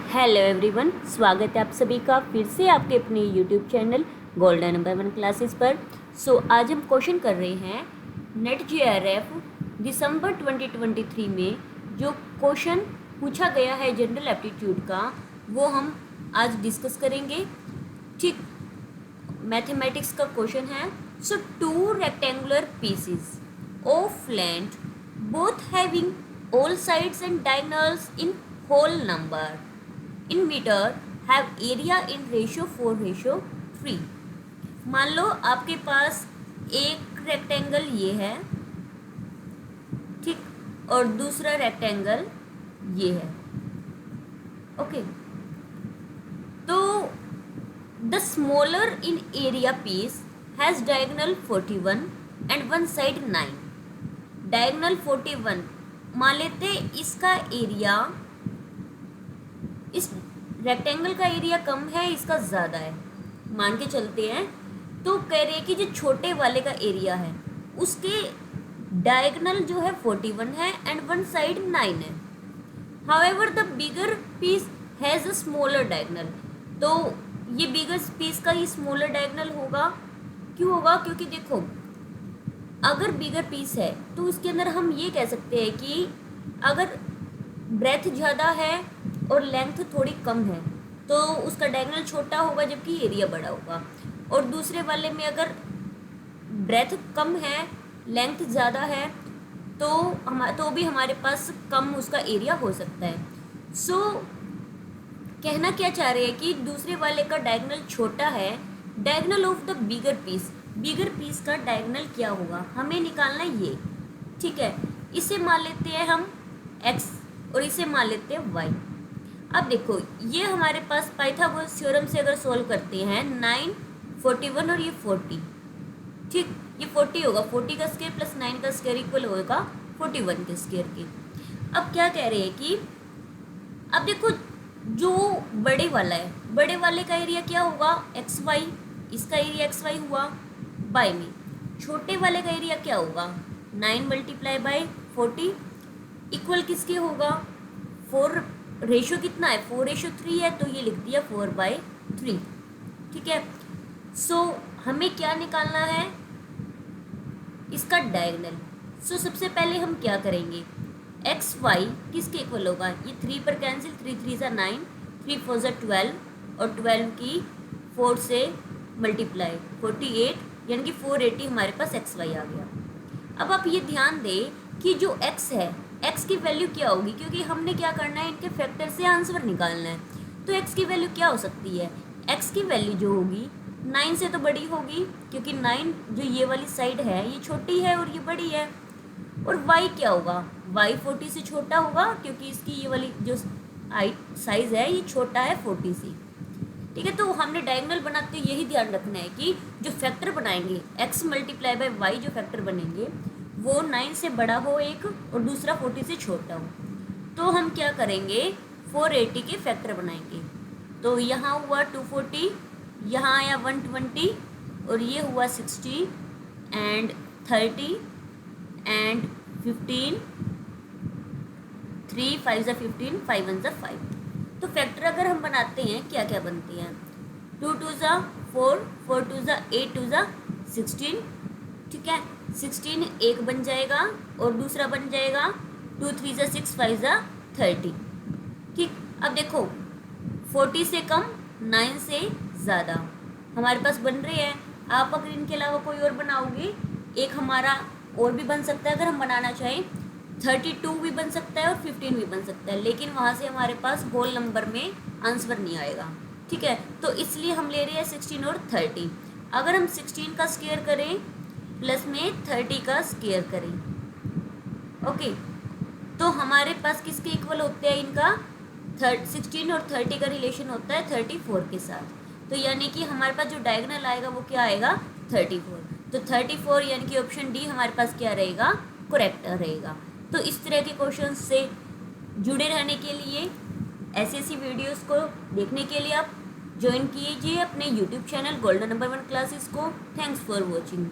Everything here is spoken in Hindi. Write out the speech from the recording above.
हेलो एवरीवन, स्वागत है आप सभी का फिर से आपके अपने YouTube channel golden number 1 classes पर। आज हम क्वेश्चन कर रहे हैं नेट जेआरएफ दिसंबर 2023 में जो क्वेश्चन पूछा गया है जनरल एप्टीट्यूड का, वो हम आज डिस्कस करेंगे। ठीक, मैथमेटिक्स का क्वेश्चन है। Two rectangular pieces of land both having all sides and diagonals in whole number in meter have area in ratio 4:3। मान लो आपके पास एक रेक्टेंगल ये है, ठीक, और दूसरा रेक्टेंगल ये है। ओके, तो the smaller in area piece has diagonal 41 and one side 9। Diagonal 41 मान लेते, इसका एरिया, इस रेक्टेंगल का एरिया कम है, इसका ज़्यादा है, मान के चलते हैं। तो कह रहे हैं कि जो छोटे वाले का एरिया है उसके डायगोनल जो है 41 है एंड वन साइड 9 है। However the bigger piece has a smaller diagonal. तो ये बिगर पीस का ही स्मॉलर डायगोनल होगा। क्यों होगा? क्योंकि देखो, अगर बिगर पीस है तो इसके अंदर हम ये कह सकते हैं कि अगर ब्रेथ ज़्यादा है और लेंथ थोड़ी कम है तो उसका डायगोनल छोटा होगा जबकि एरिया बड़ा होगा। और दूसरे वाले में अगर ब्रेथ कम है, लेंथ ज़्यादा है, तो भी हमारे पास कम उसका एरिया हो सकता है। कहना क्या चाह रहे हैं कि दूसरे वाले का डायगोनल छोटा है। Diagonal of the bigger piece का डायगोनल क्या होगा, हमें निकालना है ये। ठीक है, इसे मान लेते हैं हम x और इसे मान लेते हैं y। अब देखो, ये हमारे पास पाइथागोरस थ्योरम से अगर सोल्व करते हैं 9, 41 और ये 40, ठीक, ये 40 होगा, 40 का स्क्वायर प्लस 9 का स्क्वायर इक्वल होगा 41 के स्क्वायर के। अब क्या कह रहे हैं कि अब देखो, जो बड़े वाला है, बड़े वाले का एरिया क्या होगा, एक्स वाई, इसका एरिया एक्स वाई हुआ बाय में। छोटे वाले का एरिया क्या होगा, 9 मल्टीप्लाई बाय 40 इक्वल किसके होगा, 4। रेशो कितना है, 4:3 है, तो ये लिख दिया 4/3। ठीक है, हमें क्या निकालना है, इसका डायगोनल। सबसे पहले हम क्या करेंगे, एक्स वाई किसके इक्वल होगा, ये 3 पर कैंसिल, 3 3 ज़ा 9, 3 4 ज़ा 12 और 12 की 4 से मल्टीप्लाई 48, यानी कि 480 हमारे पास एक्स वाई आ गया। अब आप ये ध्यान दें कि जो एक्स है, एक्स की वैल्यू क्या होगी, क्योंकि हमने क्या करना है, इनके फैक्टर से आंसर निकालना है। तो एक्स की वैल्यू क्या हो सकती है, एक्स की वैल्यू जो होगी 9 से तो बड़ी होगी, क्योंकि 9 जो ये वाली साइड है ये छोटी है और ये बड़ी है। और वाई क्या होगा, वाई 40 से छोटा होगा, क्योंकि इसकी ये वाली जो साइज़ है ये छोटा है 40 से। ठीक है, तो हमने डायगोनल बनाते हुए यही ध्यान रखना है कि जो फैक्टर बनाएंगे, एक्स मल्टीप्लाई बाय वाई जो फैक्टर बनेंगे वो 9 से बड़ा हो एक और दूसरा 40 से छोटा हो। तो हम क्या करेंगे, 480 के फैक्टर बनाएंगे। तो यहाँ हुआ 240, यहाँ आया 120 और ये हुआ 60 एंड 30 एंड 15, 3 5 ज़ा 15, 5 1 ज़ा 5। तो फैक्टर अगर हम बनाते हैं क्या क्या बनते हैं, 2 2 ज़ा 4, 4 2 ज़ा 8, 2 ज़ा 16। ठीक है, 16 एक बन जाएगा और दूसरा बन जाएगा 2 3 ज़ा 6, 5 ज़ा 30। ठीक, अब देखो 40 से कम, 9 से ज़्यादा हमारे पास बन रहे हैं। आप अगर इनके अलावा कोई और बनाओगे, एक हमारा और भी बन सकता है, अगर हम बनाना चाहें 32 भी बन सकता है और 15 भी बन सकता है, लेकिन वहाँ से हमारे पास होल नंबर में आंसर नहीं आएगा। ठीक है, तो इसलिए हम ले रहे हैं 16 और 30। अगर हम 16 का स्क्वायर करें प्लस में 30 का स्क्वायर करें, ओके, तो हमारे पास किसके इक्वल होते हैं, इनका 16 और 30 का रिलेशन होता है 34 के साथ। तो यानी कि हमारे पास जो डायगोनल आएगा वो क्या आएगा, 34। तो 34 यानी कि ऑप्शन डी हमारे पास क्या रहेगा, करेक्ट रहेगा। तो इस तरह के क्वेश्चन से जुड़े रहने के लिए, ऐसी वीडियोस को देखने के लिए आप ज्वाइन कीजिए अपने YouTube channel golden number 1 classes को। Thanks for watching.